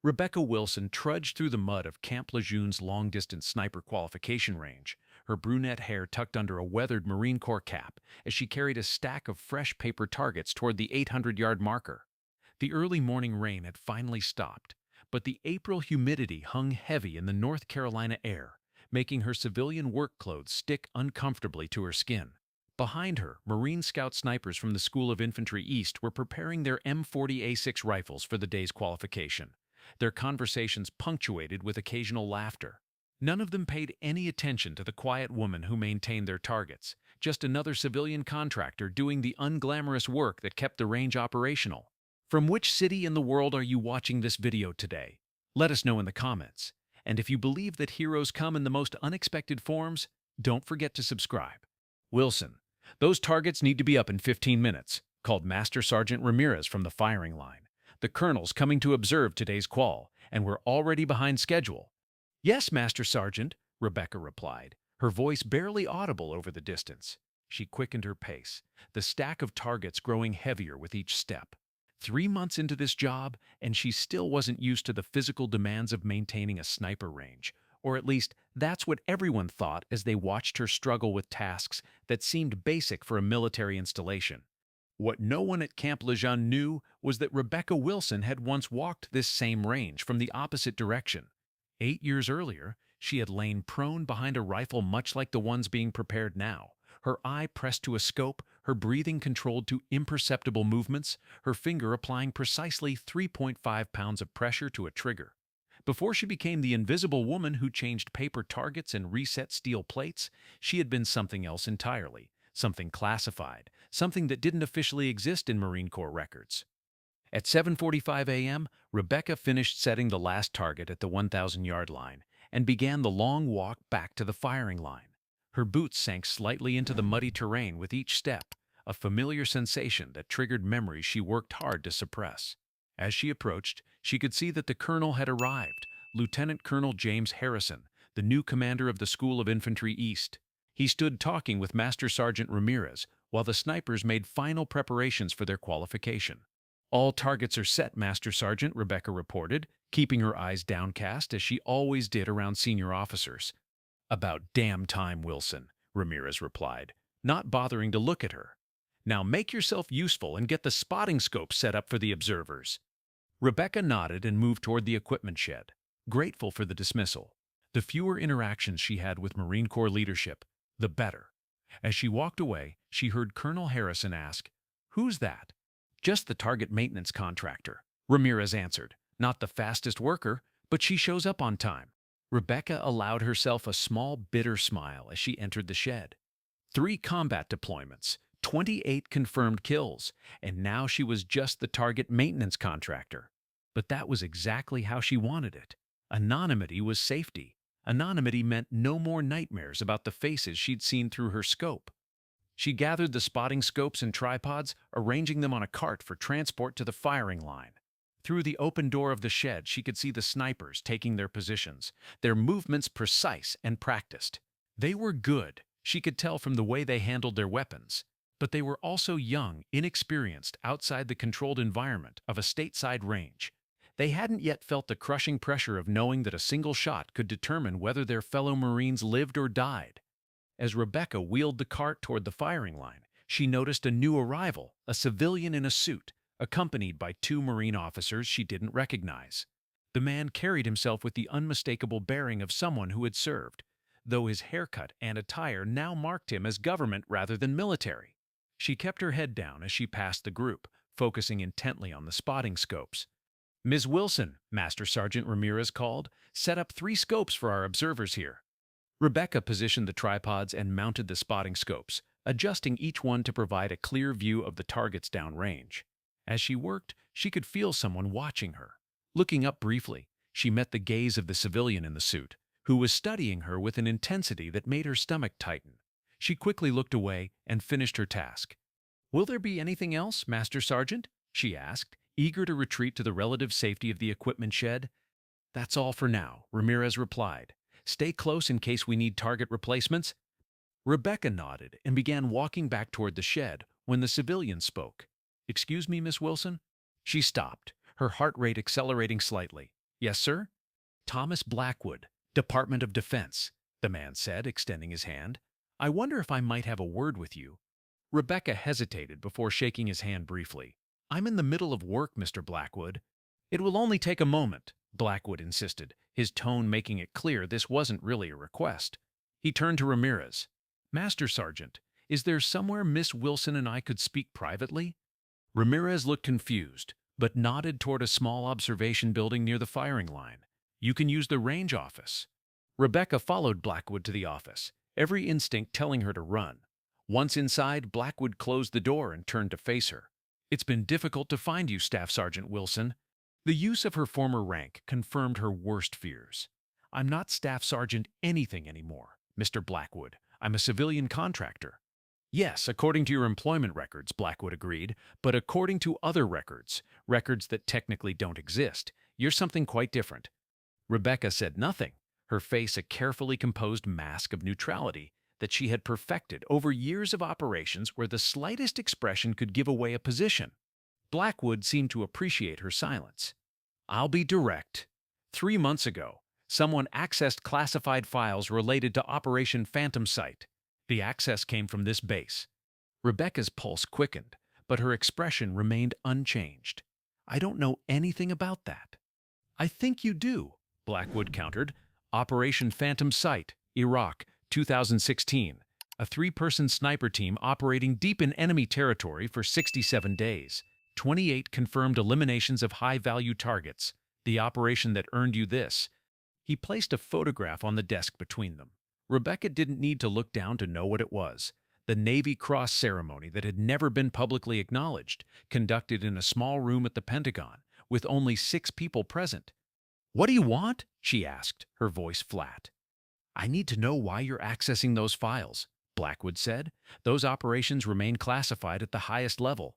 Rebecca Wilson trudged through the mud of Camp Lejeune's long-distance sniper qualification range, her brunette hair tucked under a weathered Marine Corps cap as she carried a stack of fresh paper targets toward the 800-yard marker. The early morning rain had finally stopped, but the April humidity hung heavy in the North Carolina air, making her civilian work clothes stick uncomfortably to her skin. Behind her, Marine Scout snipers from the School of Infantry East were preparing their M40A6 rifles for the day's qualification, their conversations punctuated with occasional laughter. None of them paid any attention to the quiet woman who maintained their targets, just another civilian contractor doing the unglamorous work that kept the range operational. From which city in the world are you watching this video today? Let us know in the comments. And if you believe that heroes come in the most unexpected forms, don't forget to subscribe. Wilson, those targets need to be up in 15 minutes, called Master Sergeant Ramirez from the firing line. The colonel's coming to observe today's qual, and we're already behind schedule. Yes, Master Sergeant, Rebecca replied, her voice barely audible over the distance. She quickened her pace, the stack of targets growing heavier with each step. 3 months into this job, and she still wasn't used to the physical demands of maintaining a sniper range, or at least that's what everyone thought as they watched her struggle with tasks that seemed basic for a military installation. What no one at Camp Lejeune knew was that Rebecca Wilson had once walked this same range from the opposite direction. 8 years earlier, she had lain prone behind a rifle much like the ones being prepared now, her eye pressed to a scope, her breathing controlled to imperceptible movements, her finger applying precisely 3.5 pounds of pressure to a trigger. Before she became the invisible woman who changed paper targets and reset steel plates, she had been something else entirely. Something classified, something that didn't officially exist in Marine Corps records. At 7:45 a.m., Rebecca finished setting the last target at the 1,000-yard line and began the long walk back to the firing line. Her boots sank slightly into the muddy terrain with each step, a familiar sensation that triggered memories she worked hard to suppress. As she approached, she could see that the colonel had arrived, Lieutenant Colonel James Harrison, the new commander of the School of Infantry East. He stood talking with Master Sergeant Ramirez while the snipers made final preparations for their qualification. All targets are set, Master Sergeant, Rebecca reported, keeping her eyes downcast as she always did around senior officers. About damn time, Wilson, Ramirez replied, not bothering to look at her. Now make yourself useful and get the spotting scope set up for the observers. Rebecca nodded and moved toward the equipment shed, grateful for the dismissal. The fewer interactions she had with Marine Corps leadership, the better. As she walked away, she heard Colonel Harrison ask, "Who's that?" "Just the target maintenance contractor," Ramirez answered. "Not the fastest worker, but she shows up on time." Rebecca allowed herself a small, bitter smile as she entered the shed. 3 combat deployments, 28 confirmed kills, and now she was just the target maintenance contractor. But that was exactly how she wanted it. Anonymity was safety. Anonymity meant no more nightmares about the faces she'd seen through her scope. She gathered the spotting scopes and tripods, arranging them on a cart for transport to the firing line. Through the open door of the shed, she could see the snipers taking their positions, their movements precise and practiced. They were good, she could tell from the way they handled their weapons, but they were also young, inexperienced outside the controlled environment of a stateside range. They hadn't yet felt the crushing pressure of knowing that a single shot could determine whether their fellow Marines lived or died. As Rebecca wheeled the cart toward the firing line, she noticed a new arrival, a civilian in a suit, accompanied by 2 Marine officers she didn't recognize. The man carried himself with the unmistakable bearing of someone who had served, though his haircut and attire now marked him as government rather than military. She kept her head down as she passed the group, focusing intently on the spotting scopes. "Ms. Wilson," Master Sergeant Ramirez called, "set up 3 scopes for our observers here." Rebecca positioned the tripods and mounted the spotting scopes, adjusting each one to provide a clear view of the targets downrange. As she worked, she could feel someone watching her. Looking up briefly, she met the gaze of the civilian in the suit, who was studying her with an intensity that made her stomach tighten. She quickly looked away and finished her task. "Will there be anything else, Master Sergeant?" she asked, eager to retreat to the relative safety of the equipment shed. "That's all for now," Ramirez replied. "Stay close in case we need target replacements." Rebecca nodded and began walking back toward the shed when the civilian spoke. "Excuse me, Miss Wilson?" She stopped, her heart rate accelerating slightly. Yes, sir? Thomas Blackwood, Department of Defense, the man said, extending his hand. I wonder if I might have a word with you. Rebecca hesitated before shaking his hand briefly. I'm in the middle of work, Mr. Blackwood. It will only take a moment, Blackwood insisted, his tone making it clear this wasn't really a request. He turned to Ramirez. Master Sergeant, is there somewhere Miss Wilson and I could speak privately? Ramirez looked confused, but nodded toward a small observation building near the firing line. You can use the range office. Rebecca followed Blackwood to the office, every instinct telling her to run. Once inside, Blackwood closed the door and turned to face her. It's been difficult to find you, Staff Sergeant Wilson. The use of her former rank confirmed her worst fears. I'm not Staff Sergeant anything anymore, Mr. Blackwood. I'm a civilian contractor. Yes, according to your employment records, Blackwood agreed, but according to other records, records that technically don't exist, you're something quite different. Rebecca said nothing, her face a carefully composed mask of neutrality that she had perfected over years of operations where the slightest expression could give away a position. Blackwood seemed to appreciate her silence. I'll be direct. 3 months ago, someone accessed classified files related to Operation Phantom Sight. The access came from this base. Rebecca's pulse quickened, but her expression remained unchanged. I don't know anything about that. I think you do, Blackwood countered. Operation Phantom Sight, Iraq, 2016. A 3-person sniper team operating deep in enemy territory for 67 days. 28 confirmed eliminations of high-value targets. The operation that earned you this. He placed a photograph on the desk between them. Rebecca didn't need to look down to know what it was. The Navy Cross ceremony that had never been publicly acknowledged, conducted in a small room at the Pentagon, with only 6 people present. What do you want? She asked, her voice flat. I need to know why you're accessing those files, Blackwood said. Those operations remain classified at the highest level.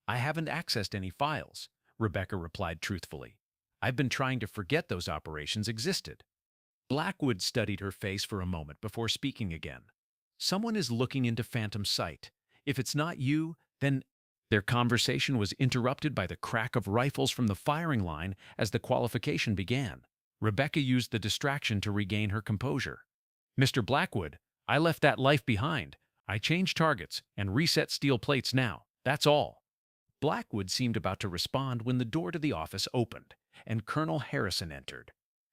I haven't accessed any files, Rebecca replied truthfully. I've been trying to forget those operations existed. Blackwood studied her face for a moment before speaking again. Someone is looking into Phantom Sight. If it's not you, then... Their conversation was interrupted by the crack of rifles from the firing line as the qualification began. Rebecca used the distraction to regain her composure. Mr. Blackwood, I left that life behind. I changed targets and reset steel plates now. That's all. Blackwood seemed about to respond when the door to the office opened, and Colonel Harrison entered.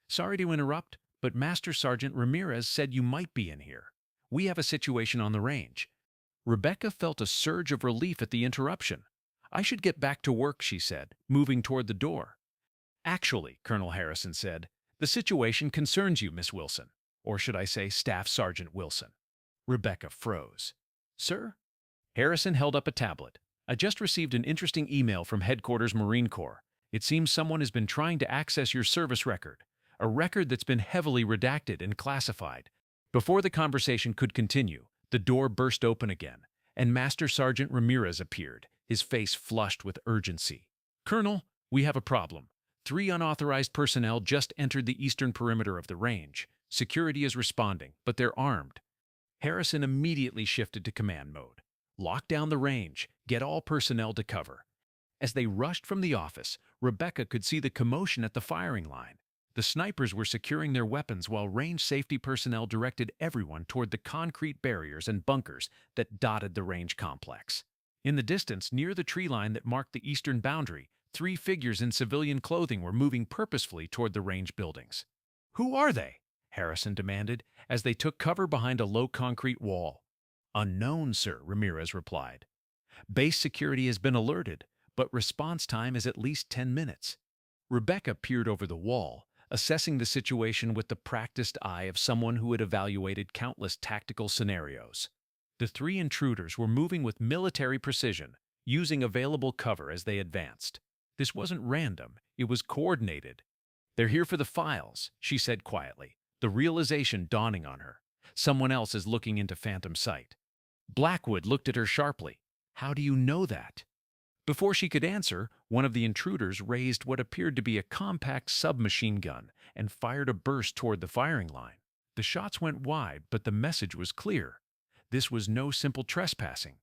Sorry to interrupt, but Master Sergeant Ramirez said you might be in here. We have a situation on the range. Rebecca felt a surge of relief at the interruption. I should get back to work, she said, moving toward the door. Actually, Colonel Harrison said, the situation concerns you, Miss Wilson. Or should I say Staff Sergeant Wilson? Rebecca froze. Sir? Harrison held up a tablet. I just received an interesting email from Headquarters Marine Corps. It seems someone has been trying to access your service record, a record that's been heavily redacted and classified. Before the conversation could continue, the door burst open again, and Master Sergeant Ramirez appeared, his face flushed with urgency. Colonel, we have a problem. 3 unauthorized personnel just entered the eastern perimeter of the range. Security is responding, but they're armed. Harrison immediately shifted to command mode. Lock down the range, get all personnel to cover. As they rushed from the office, Rebecca could see the commotion at the firing line. The snipers were securing their weapons while range safety personnel directed everyone toward the concrete barriers and bunkers that dotted the range complex. In the distance, near the tree line that marked the eastern boundary, 3 figures in civilian clothing were moving purposefully toward the range buildings. Who are they? Harrison demanded, as they took cover behind a low concrete wall. Unknown, sir, Ramirez replied. Base security has been alerted, but response time is at least 10 minutes. Rebecca peered over the wall, assessing the situation with the practiced eye of someone who had evaluated countless tactical scenarios. The 3 intruders were moving with military precision, using available cover as they advanced. This wasn't random, it was coordinated. They're here for the files, she said quietly, the realization dawning on her. Someone else is looking into Phantom Sight. Blackwood looked at her sharply. How do you know that? Before she could answer, one of the intruders raised what appeared to be a compact submachine gun and fired a burst toward the firing line. The shots went wide, but the message was clear. This was no simple trespassing.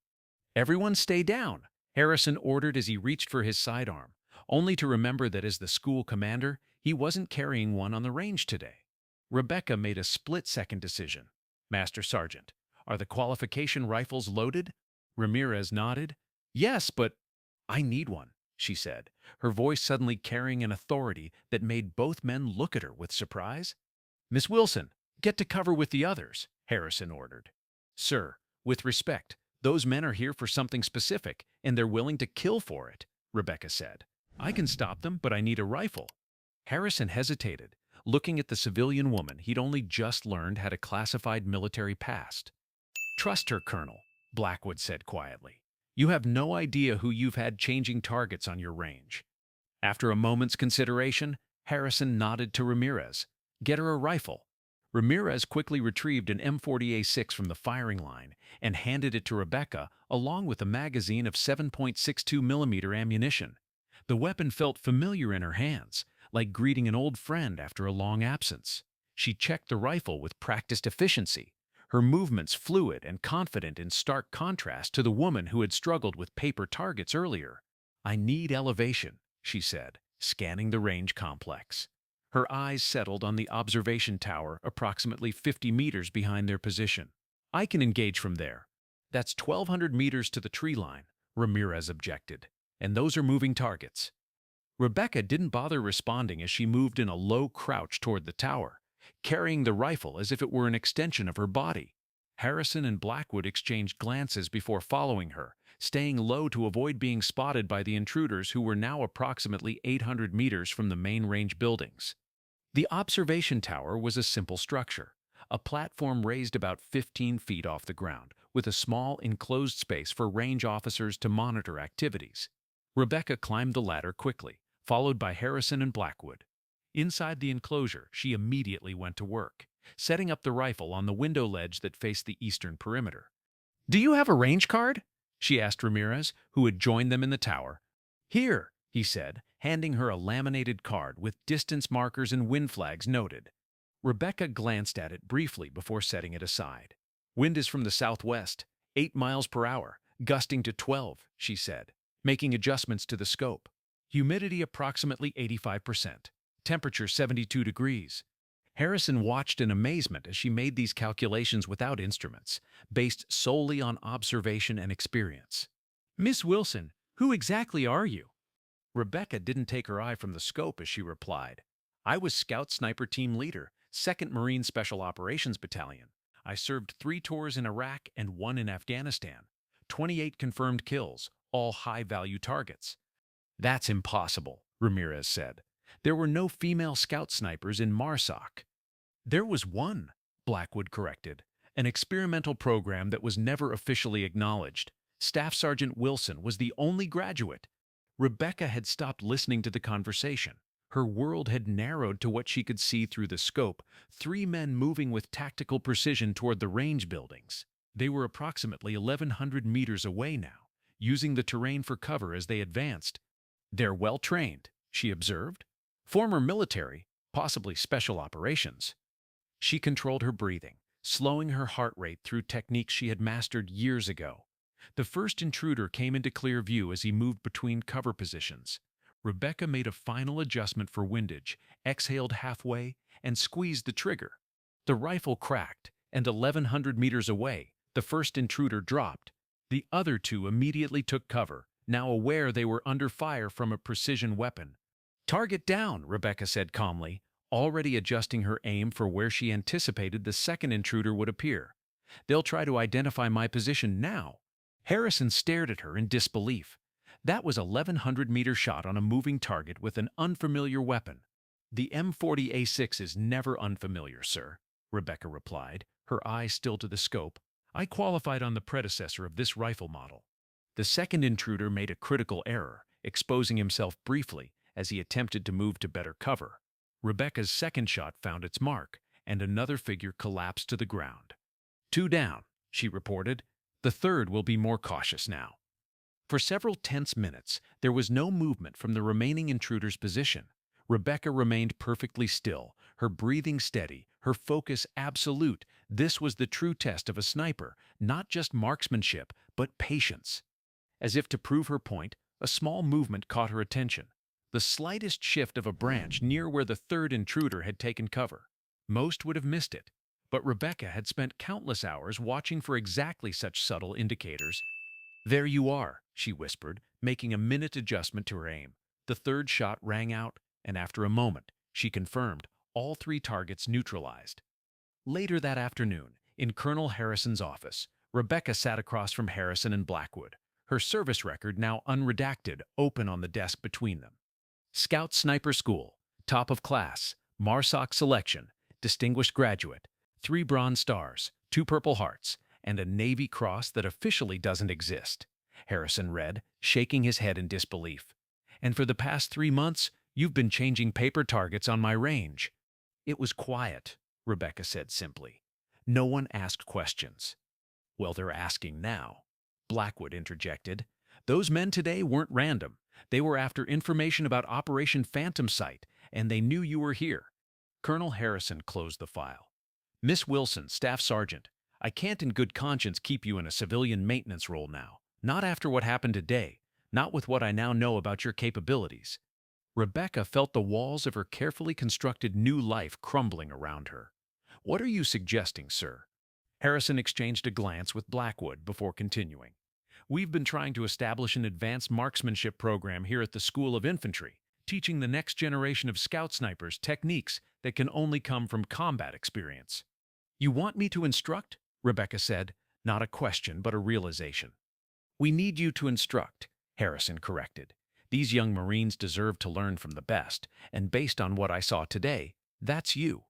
Everyone stay down, Harrison ordered as he reached for his sidearm, only to remember that as the school commander, He wasn't carrying one on the range today. Rebecca made a split-second decision. Master Sergeant, are the qualification rifles loaded? Ramirez nodded. Yes, but I need one, she said, her voice suddenly carrying an authority that made both men look at her with surprise. Miss Wilson, get to cover with the others, Harrison ordered. Sir, with respect, those men are here for something specific, and they're willing to kill for it, Rebecca said. I can stop them, but I need a rifle. Harrison hesitated, looking at the civilian woman he'd only just learned had a classified military past. Trust her, Colonel, Blackwood said quietly. You have no idea who you've had changing targets on your range. After a moment's consideration, Harrison nodded to Ramirez. Get her a rifle. Ramirez quickly retrieved an M40A6 from the firing line and handed it to Rebecca along with a magazine of 7.62 millimeter ammunition. The weapon felt familiar in her hands, like greeting an old friend after a long absence. She checked the rifle with practiced efficiency, her movements fluid and confident in stark contrast to the woman who had struggled with paper targets earlier. I need elevation, she said, scanning the range complex. Her eyes settled on the observation tower approximately 50 meters behind their position. I can engage from there. That's 1,200 meters to the tree line, Ramirez objected. And those are moving targets. Rebecca didn't bother responding as she moved in a low crouch toward the tower, carrying the rifle as if it were an extension of her body. Harrison and Blackwood exchanged glances before following her, staying low to avoid being spotted by the intruders who were now approximately 800 meters from the main range buildings. The observation tower was a simple structure, a platform raised about 15 feet off the ground, with a small enclosed space for range officers to monitor activities. Rebecca climbed the ladder quickly, followed by Harrison and Blackwood. Inside the enclosure, she immediately went to work, setting up the rifle on the window ledge that faced the eastern perimeter. Do you have a range card? She asked Ramirez, who had joined them in the tower. Here, he said, handing her a laminated card with distance markers and wind flags noted. Rebecca glanced at it briefly before setting it aside. Wind is from the southwest, 8 miles per hour, gusting to 12, she said, making adjustments to the scope. Humidity approximately 85%. Temperature 72 degrees. Harrison watched in amazement as she made these calculations without instruments, based solely on observation and experience. Miss Wilson, who exactly are you? Rebecca didn't take her eye from the scope as she replied. I was Scout Sniper Team Leader, 2nd Marine Special Operations Battalion. I served 3 tours in Iraq and 1 in Afghanistan. 28 confirmed kills, all high-value targets. That's impossible, Ramirez said. There were no female scout snipers in MARSOC. There was one, Blackwood corrected, an experimental program that was never officially acknowledged. Staff Sergeant Wilson was the only graduate. Rebecca had stopped listening to the conversation. Her world had narrowed to what she could see through the scope, 3 men moving with tactical precision toward the range buildings. They were approximately 1,100 meters away now, using the terrain for cover as they advanced. They're well trained, she observed. Former military, possibly special operations. She controlled her breathing, slowing her heart rate through techniques she had mastered years ago. The first intruder came into clear view as he moved between cover positions. Rebecca made a final adjustment for windage, exhaled halfway, and squeezed the trigger. The rifle cracked, and 1,100 meters away, the first intruder dropped. The other 2 immediately took cover, now aware they were under fire from a precision weapon. Target down, Rebecca said calmly, already adjusting her aim for where she anticipated the second intruder would appear. They'll try to identify my position now. Harrison stared at her in disbelief. That was a 1,100-meter shot on a moving target with an unfamiliar weapon. The M40A6 is never unfamiliar, sir, Rebecca replied, her eyes still to the scope. I qualified on the predecessor of this rifle model. The second intruder made a critical error, exposing himself briefly as he attempted to move to better cover. Rebecca's second shot found its mark, and another figure collapsed to the ground. 2 down, she reported. The third will be more cautious now. For several tense minutes, there was no movement from the remaining intruder's position. Rebecca remained perfectly still, her breathing steady, her focus absolute. This was the true test of a sniper, not just marksmanship, but patience. As if to prove her point, a small movement caught her attention. The slightest shift of a branch near where the third intruder had taken cover. Most would have missed it, but Rebecca had spent countless hours watching for exactly such subtle indicators. "There you are," she whispered, making a minute adjustment to her aim. The third shot rang out, and after a moment, she confirmed, all three targets neutralized. Later that afternoon, in Colonel Harrison's office, Rebecca sat across from Harrison and Blackwood, her service record now unredacted, open on the desk between them. Scout Sniper School, top of class, MARSOC selection, distinguished graduate, 3 Bronze Stars, 2 Purple Hearts, and a Navy Cross that officially doesn't exist. Harrison read, shaking his head in disbelief. "And for the past 3 months, you've been changing paper targets on my range." "It was quiet," Rebecca said simply. "No one asked questions." "Well, they're asking now," Blackwood interjected. "Those men today weren't random. They were after information about Operation Phantom Sight, and they knew you were here." Colonel Harrison closed the file. "Miss Wilson, Staff Sergeant, I can't in good conscience keep you in a civilian maintenance role now. Not after what happened today. Not with what I now know about your capabilities." Rebecca felt the walls of her carefully constructed new life crumbling around her. "What are you suggesting, sir?" Harrison exchanged a glance with Blackwood before continuing. "We've been trying to establish an advanced marksmanship program here at the School of Infantry, teaching the next generation of scout snipers techniques that can only come from combat experience." "You want me to instruct?" Rebecca said, not a question but a realization. "We need you to instruct," Harrison corrected. "These young Marines deserve to learn from the best, and based on what I saw today, that's you."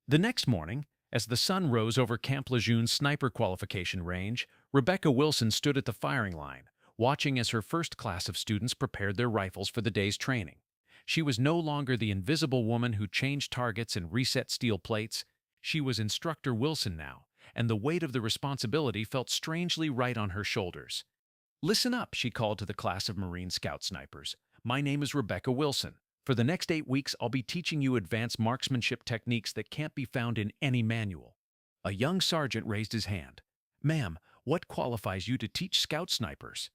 The next morning, as the sun rose over Camp Lejeune's sniper qualification range, Rebecca Wilson stood at the firing line, watching as her first class of students prepared their rifles for the day's training. She was no longer the invisible woman who changed targets and reset steel plates. She was Instructor Wilson now, and the weight of the responsibility felt strangely right on her shoulders. "Listen up," she called to the class of Marine Scout snipers. "My name is Rebecca Wilson. For the next 8 weeks, I'll be teaching you advanced marksmanship techniques that can't be found in any manual." A young sergeant raised his hand. "Ma'am, what qualifies you to teach scout snipers?"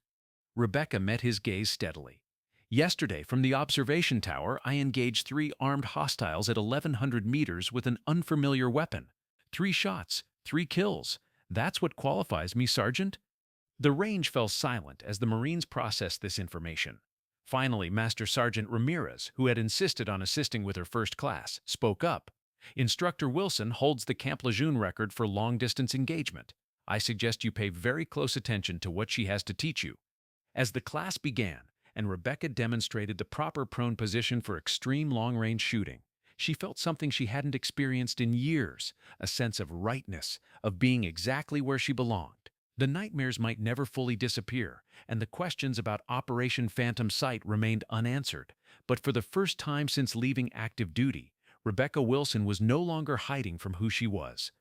Rebecca met his gaze steadily. "Yesterday, from the observation tower, I engaged 3 armed hostiles at 1,100 meters with an unfamiliar weapon. 3 shots, 3 kills. That's what qualifies me, Sergeant." The range fell silent as the Marines processed this information. Finally, Master Sergeant Ramirez, who had insisted on assisting with her first class, spoke up. "Instructor Wilson holds the Camp Lejeune record for long-distance engagement. I suggest you pay very close attention to what she has to teach you." As the class began, and Rebecca demonstrated the proper prone position for extreme long-range shooting, she felt something she hadn't experienced in years, a sense of rightness, of being exactly where she belonged. The nightmares might never fully disappear, and the questions about Operation Phantom Sight remained unanswered. But for the first time since leaving active duty, Rebecca Wilson was no longer hiding from who she was.